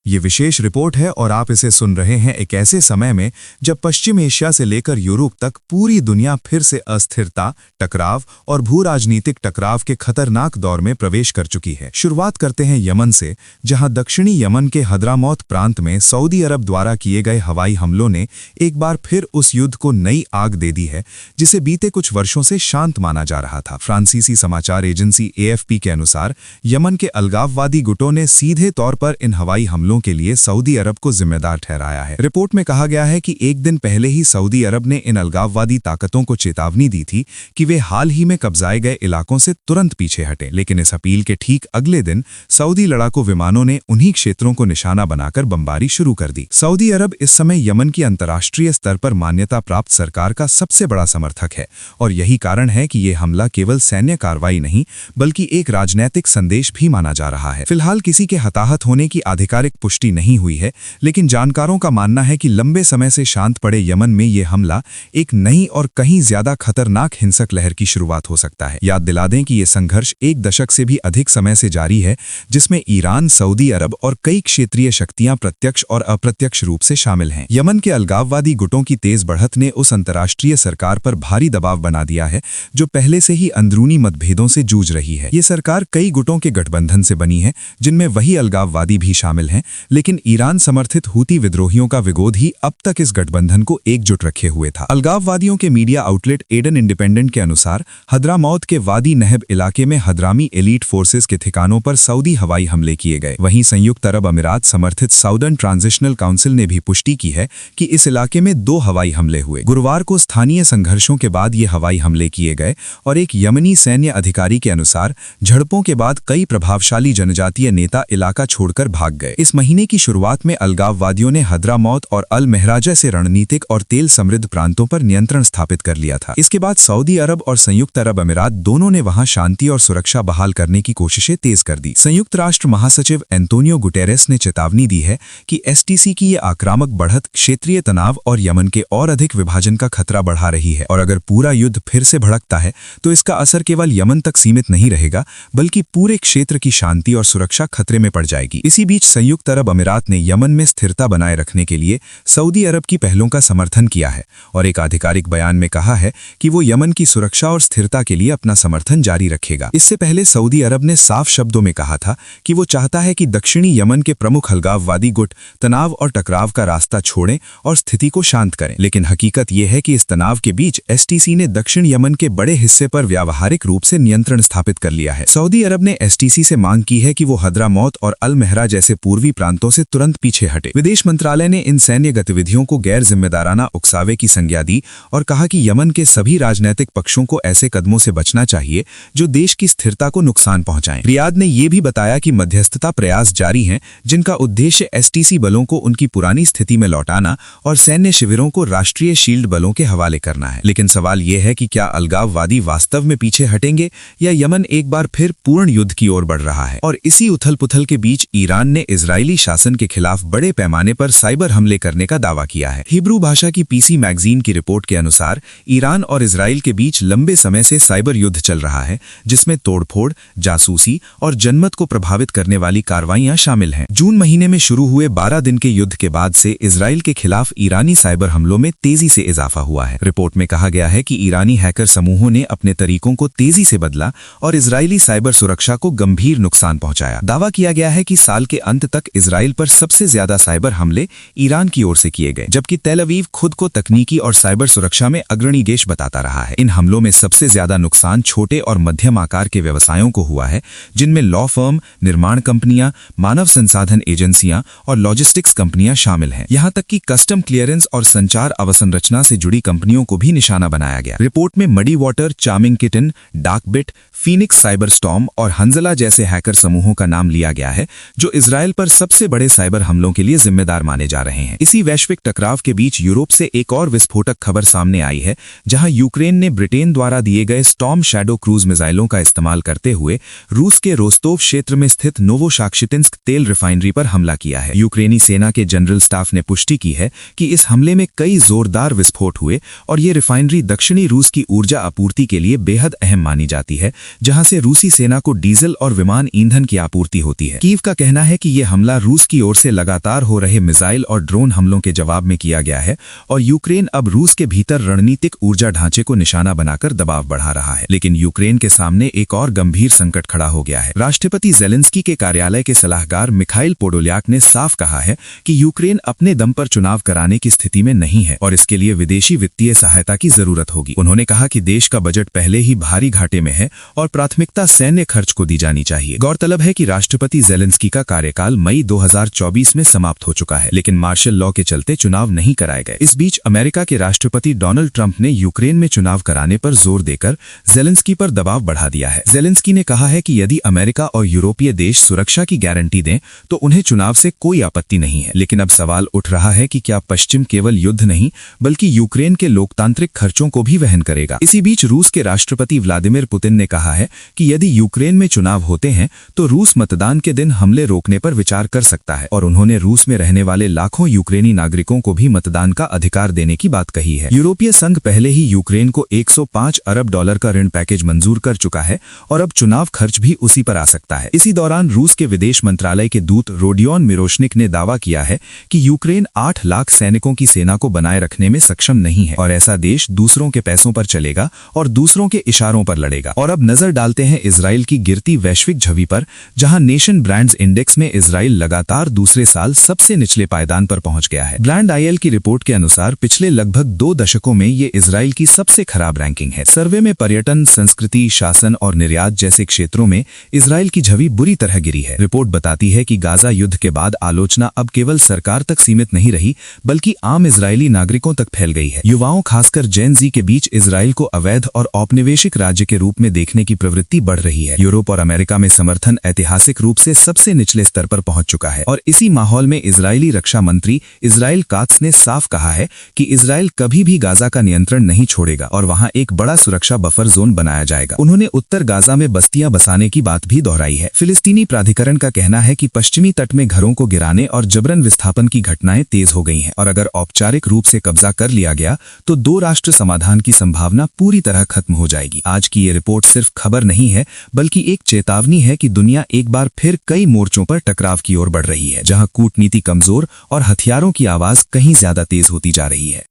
ये विशेष रिपोर्ट है और आप इसे सुन रहे हैं एक ऐसे समय में जब पश्चिम एशिया से लेकर यूरोप तक पूरी दुनिया फिर से अस्थिरता, टकराव और भू-राजनीतिक टकराव के खतरनाक दौर में प्रवेश कर चुकी है। शुरुआत करते हैं यमन से, जहां दक्षिणी यमन के हद्रामौत प्रांत में सऊदी अरब द्वारा किए गए हवाई हमलों ने एक बार फिर उस युद्ध को नई आग दे दी है जिसे बीते कुछ वर्षों से शांत माना जा रहा था। फ्रांसीसी समाचार एजेंसी AFP के अनुसार यमन के अलगाववादी गुटों ने सीधे तौर पर इन हवाई हमलों के लिए सऊदी अरब को जिम्मेदार ठहराया है। रिपोर्ट में कहा गया है कि एक दिन पहले ही सऊदी अरब ने इन अलगाववादी ताकतों को चेतावनी दी थी कि वे हाल ही में कब्जाए गए इलाकों से तुरंत पीछे हटें, लेकिन इस अपील के ठीक अगले दिन सऊदी लड़ाकू विमानों ने उन्हीं क्षेत्रों को निशाना बनाकर बमबारी शुरू कर दी। सऊदी अरब इस समय यमन की अंतर्राष्ट्रीय स्तर पर मान्यता प्राप्त सरकार का सबसे बड़ा समर्थक है और यही कारण है कि ये हमला केवल सैन्य कार्रवाई नहीं बल्कि एक राजनैतिक संदेश भी माना जा रहा है। फिलहाल किसी के हताहत होने की आधिकारिक पुष्टि नहीं हुई है, लेकिन जानकारों का मानना है कि लंबे समय से शांत पड़े यमन में यह हमला एक नई और कहीं ज्यादा खतरनाक हिंसक लहर की शुरुआत हो सकता है। याद दिला दें कि यह संघर्ष एक दशक से भी अधिक समय से जारी है, जिसमें ईरान, सऊदी अरब और कई क्षेत्रीय शक्तियां प्रत्यक्ष और अप्रत्यक्ष रूप से शामिल हैं। यमन के अलगाववादी गुटों की तेज बढ़त ने उस अंतर्राष्ट्रीय सरकार पर भारी दबाव बना दिया है जो पहले से ही अंदरूनी मतभेदों से जूझ रही है। ये सरकार कई गुटों के गठबंधन से बनी है, जिनमें वही अलगाववादी भी शामिल हैं, लेकिन ईरान समर्थित हूती विद्रोहियों का विरोध ही अब तक इस गठबंधन को एकजुट रखे हुए था। अलगाववादियों के मीडिया आउटलेट एडन इंडिपेंडेंट के अनुसार हद्रामौत के वादी नहब इलाके में हद्रामी एलीट फोर्सेस के ठिकानों पर सऊदी हवाई हमले किए गए। वहीं संयुक्त अरब अमीरात समर्थित साउदर्न ट्रांजिशनल काउंसिल ने भी पुष्टि की है कि इस इलाके में 2 हवाई हमले हुए। गुरुवार को स्थानीय संघर्षों के बाद ये हवाई हमले किए गए और एक यमनी सैन्य अधिकारी के अनुसार झड़पों के बाद कई प्रभावशाली जनजातीय नेता इलाका छोड़कर भाग गए। इस महीने की शुरुआत में अलगाववादियों ने हद्रामौत और अल महराजा से रणनीतिक और तेल समृद्ध प्रांतों पर नियंत्रण स्थापित कर लिया था। इसके बाद सऊदी अरब और संयुक्त अरब अमीरात दोनों ने वहां शांति और सुरक्षा बहाल करने की कोशिशें तेज कर दी। संयुक्त राष्ट्र महासचिव एंटोनियो गुटेरेस ने चेतावनी दी है कि STC की ये आक्रामक बढ़त क्षेत्रीय तनाव और यमन के और अधिक विभाजन का खतरा बढ़ा रही है और अगर पूरा युद्ध फिर से भड़कता है तो इसका असर केवल यमन तक सीमित नहीं रहेगा बल्कि पूरे क्षेत्र की शांति और सुरक्षा खतरे में पड़ जाएगी। इसी बीच संयुक्त अरब अमीरात ने यमन में स्थिरता बनाए रखने के लिए सऊदी अरब की पहलों का समर्थन किया है और एक आधिकारिक बयान में कहा है कि वो यमन की सुरक्षा और स्थिरता के लिए अपना समर्थन जारी रखेगा। इससे पहले सऊदी अरब ने साफ शब्दों में कहा था कि वो चाहता है कि दक्षिणी यमन के प्रमुख अलगाववादी गुट तनाव और टकराव का रास्ता छोड़ें और स्थिति को शांत करें, लेकिन हकीकत यह है कि इस तनाव के बीच STC ने दक्षिण यमन के बड़े हिस्से पर व्यावहारिक रूप से नियंत्रण स्थापित कर लिया है। सऊदी अरब ने STC से मांग की है कि वो हद्रामौत और अल महरा जैसे पूर्वी प्रांतों से तुरंत पीछे हटे। विदेश मंत्रालय ने इन सैन्य गतिविधियों को गैर जिम्मेदाराना उकसावे की संज्ञा दी और कहा कि यमन के सभी राजनीतिक पक्षों को ऐसे कदमों से बचना चाहिए जो देश की स्थिरता को नुकसान पहुंचाएं। रियाद ने यह भी बताया कि मध्यस्थता प्रयास जारी हैं जिनका उद्देश्य STC बलों को उनकी पुरानी स्थिति में लौटाना और सैन्य शिविरों को राष्ट्रीय शील्ड बलों के हवाले करना है। लेकिन सवाल यह है कि क्या अलगाववादी वास्तव में पीछे हटेंगे या यमन एक बार फिर पूर्ण युद्ध की ओर बढ़ रहा है। और इसी उथल-पुथल के बीच ईरान ने इजरायली शासन के खिलाफ बड़े पैमाने पर साइबर हमले करने का दावा किया है। हिब्रू भाषा की PC मैगजीन की रिपोर्ट के अनुसार ईरान और इजराइल के बीच लंबे समय से साइबर युद्ध चल रहा है, जिसमें तोड़फोड़, जासूसी और जनमत को प्रभावित करने वाली कार्रवाइयां शामिल हैं। जून महीने में शुरू हुए 12 दिन के युद्ध के बाद से इजराइल के खिलाफ ईरानी साइबर हमलों में तेजी से इजाफा हुआ है। रिपोर्ट में कहा गया है कि ईरानी हैकर समूहों ने अपने तरीकों को तेजी से बदला और इजरायली साइबर सुरक्षा को गंभीर नुकसान पहुंचाया। दावा किया गया है कि साल के अंत तक इजराइल पर सबसे ज्यादा साइबर हमले ईरान की ओर से किए गए, जबकि तेल अवीव खुद को तकनीकी और साइबर सुरक्षा में अग्रणी देश बताता रहा है। इन हमलों में सबसे ज्यादा नुकसान छोटे और मध्यम आकार के व्यवसायों को हुआ है, जिनमें लॉ फर्म, निर्माण कंपनियां, मानव संसाधन एजेंसियां और लॉजिस्टिक्स कंपनियां शामिल हैं। यहां तक कि कस्टम क्लियरेंस और संचार अवसंरचना से जुड़ी कंपनियों को भी निशाना बनाया गया। रिपोर्ट में muddy water, charming kitten, darkbit, Phoenix cyber storm और हंजला जैसे हैकर समूहों का नाम लिया गया है जो इजराइल पर सबसे बड़े साइबर हमलों के लिए जिम्मेदार माने जा रहे हैं। इसी वैश्विक टकराव के बीच यूरोप से एक और विस्फोटक खबर सामने आई है, जहां यूक्रेन ने ब्रिटेन द्वारा दिए गए स्टॉर्म शैडो क्रूज मिसाइलों का इस्तेमाल करते हुए रूस के रोस्तोव क्षेत्र में स्थित नोवोशाख्तिंस्क तेल रिफाइनरी पर हमला किया है। यूक्रेनी सेना के जनरल स्टाफ ने पुष्टि की है कि इस हमले में कई जोरदार विस्फोट हुए और ये रिफाइनरी दक्षिणी रूस की ऊर्जा आपूर्ति के लिए बेहद अहम मानी जाती है, जहां से रूसी सेना को डीजल और विमान ईंधन की आपूर्ति होती है। कीव का कहना है कि यह हमला हमला रूस की ओर से लगातार हो रहे मिसाइल और ड्रोन हमलों के जवाब में किया गया है और यूक्रेन अब रूस के भीतर रणनीतिक ऊर्जा ढांचे को निशाना बनाकर दबाव बढ़ा रहा है। लेकिन यूक्रेन के सामने एक और गंभीर संकट खड़ा हो गया है। राष्ट्रपति ज़ेलेंस्की के कार्यालय के सलाहकार मिखाइल पोडोल्याक ने साफ कहा है कि यूक्रेन अपने दम पर चुनाव कराने की स्थिति में नहीं है और इसके लिए विदेशी वित्तीय सहायता की जरूरत होगी। उन्होंने कहा कि देश का बजट पहले ही भारी घाटे में है और प्राथमिकता सैन्य खर्च को दी जानी चाहिए। गौरतलब है कि राष्ट्रपति ज़ेलेंस्की का कार्यकाल मई 2024 में समाप्त हो चुका है, लेकिन मार्शल लॉ के चलते चुनाव नहीं कराए गए। इस बीच अमेरिका के राष्ट्रपति डोनाल्ड ट्रंप ने यूक्रेन में चुनाव कराने पर जोर देकर ज़ेलेंस्की पर दबाव बढ़ा दिया है। ज़ेलेंस्की ने कहा है कि यदि अमेरिका और यूरोपीय देश सुरक्षा की गारंटी दें तो उन्हें चुनाव से कोई आपत्ति नहीं है। लेकिन अब सवाल उठ रहा है कि क्या पश्चिम केवल युद्ध नहीं बल्कि यूक्रेन के लोकतांत्रिक खर्चों को भी वहन करेगा। इसी बीच रूस के राष्ट्रपति व्लादिमीर पुतिन ने कहा है कि यदि यूक्रेन में चुनाव होते हैं तो रूस मतदान के दिन हमले रोकने पर विचार कर सकता है और उन्होंने रूस में रहने वाले लाखों यूक्रेनी नागरिकों को भी मतदान का अधिकार देने की बात कही है। यूरोपीय संघ पहले ही यूक्रेन को $105 अरब का ऋण पैकेज मंजूर कर चुका है और अब चुनाव खर्च भी उसी पर आ सकता है। इसी दौरान रूस के विदेश मंत्रालय के दूत रोडियोन मिरोशनिक ने दावा किया है कि यूक्रेन 8 लाख सैनिकों की सेना को बनाए रखने में सक्षम नहीं है और ऐसा देश दूसरों के पैसों पर चलेगा और दूसरों के इशारों पर लड़ेगा। और अब नजर डालते हैं इजराइल की गिरती वैश्विक छवि पर, जहां नेशन ब्रांड्स इंडेक्स में इजराइल लगातार दूसरे साल सबसे निचले पायदान पर पहुंच गया है। ब्रांड आईएल की रिपोर्ट के अनुसार पिछले लगभग 2 दशकों में ये इजराइल की सबसे खराब रैंकिंग है। सर्वे में पर्यटन, संस्कृति, शासन और निर्यात जैसे क्षेत्रों में इजराइल की छवि बुरी तरह गिरी है। रिपोर्ट बताती है कि गाजा युद्ध के बाद आलोचना अब केवल सरकार तक सीमित नहीं रही बल्कि आम इजरायली नागरिकों तक फैल गई है। युवाओं, खासकर जेन जी के बीच इजराइल को अवैध और औपनिवेशिक राज्य के रूप में देखने की प्रवृत्ति बढ़ रही है। यूरोप और अमेरिका में समर्थन ऐतिहासिक रूप से सबसे निचले स्तर पर पहुंच चुका है और इसी माहौल में इजरायली रक्षा मंत्री इजराइल कात्स ने साफ कहा है कि इजराइल कभी भी गाजा का नियंत्रण नहीं छोड़ेगा और वहां एक बड़ा सुरक्षा बफर जोन बनाया जाएगा। उन्होंने उत्तर गाजा में बस्तियां बसाने की बात भी दोहराई है। फिलिस्तीनी प्राधिकरण का कहना है कि पश्चिमी तट में घरों को गिराने और जबरन विस्थापन की घटनाएं तेज हो गई हैं और अगर औपचारिक रूप से कब्जा कर लिया गया तो 2 राष्ट्र समाधान की संभावना पूरी तरह खत्म हो जाएगी। आज की ये रिपोर्ट सिर्फ खबर नहीं है बल्कि एक चेतावनी है कि दुनिया एक बार फिर कई मोर्चों पर टकराव की ओर बढ़ रही है, जहां कूटनीति कमजोर और हथियारों की आवाज कहीं ज्यादा तेज होती जा रही है।